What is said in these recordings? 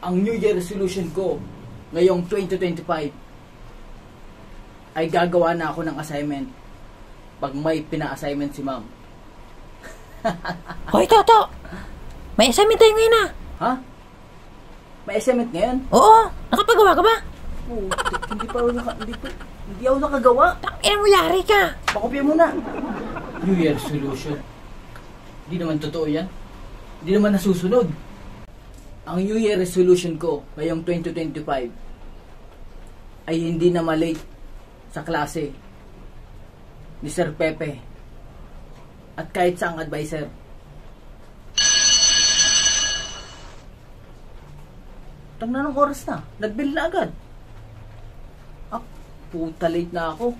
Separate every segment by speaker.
Speaker 1: Ang New Year resolution ko ngayong 2025 ay gagawa na ako ng assignment pag may pina-assignment si ma'am.
Speaker 2: Hoy, Toto! May assignment tayo ngayon ah.
Speaker 1: Ha? May assignment ngayon?
Speaker 2: Oo, nakapagawa ka ba?
Speaker 1: Hindi ako nakagawa.
Speaker 2: Tangina mo, yari ka.
Speaker 1: Pakopya mo na. New Year resolution. Hindi naman totoo yan. Hindi naman nasusunod. Ang New Year resolution ko ngayong 2025 ay hindi na malate sa klase ni Sir Pepe at kahit saang advisor. Tangna ng oras na. Nag-bill na agad. Ah, puta late na ako.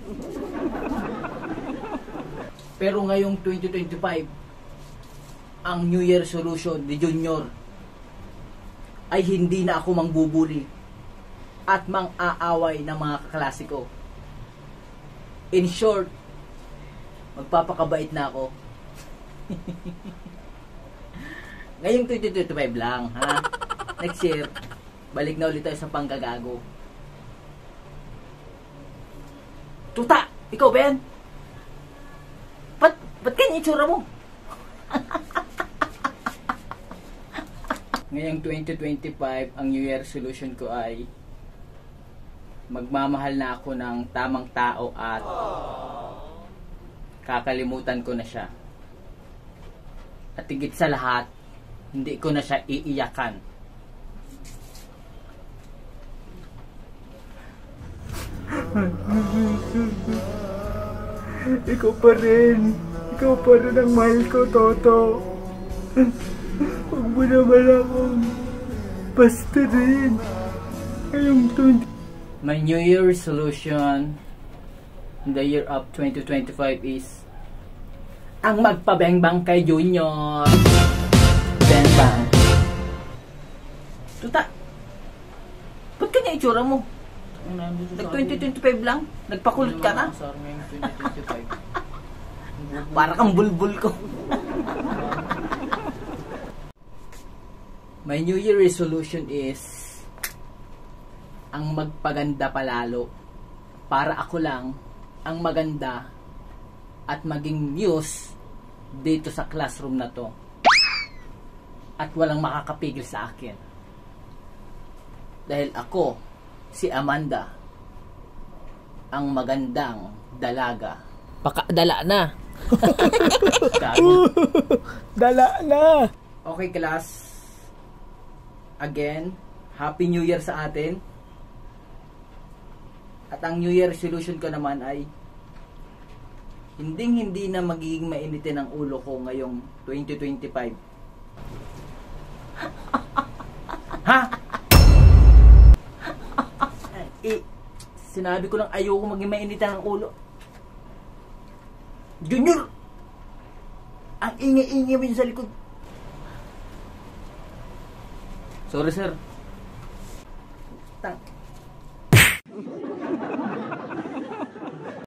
Speaker 1: Pero ngayong 2025, ang New Year resolution ni Junior ay hindi na ako mangbubuli at mang-aaway ng mga kaklase ko. In short, magpapakabait na ako. Ngayong 2025 lang, ha? Next year, balik na ulit tayo sa panggagago. Tuta! Ikaw, Ben? Ba't ganyan itsura mo? Ngayong 2025, ang New Year resolution ko ay magmamahal na ako ng tamang tao at kakalimutan ko na siya. At higit sa lahat, hindi ko na siya iiyakan.
Speaker 3: Ikaw pa rin. Ikaw pa rin ang mahal ko, Toto. Huwag mo naman akong basta rin. Ngayong 20...
Speaker 1: My New Year resolution in the year of 2025 is ang magpabengbang kay Junior. Bengbang. Tuta! Ba't kanya itsura mo? Nag-2025 lang? Nagpakulit ka na? Para kang bulbul ko. My New Year resolution is ang magpaganda palalo para ako lang ang maganda at maging muse dito sa classroom na to at walang makakapigil sa akin dahil ako si Amanda ang magandang dalaga.
Speaker 2: Pakadala na.
Speaker 3: Dala na.
Speaker 1: Okay, class, again, Happy New Year sa atin. At ang New Year resolution ko naman ay hindi na magiging mainitin ang ulo ko ngayong 2025. Ha? Sinabi ko lang ayoko maging mainitin ang ulo. Junior! Ang ingay-ingay mo sa likod. Sorry, sir.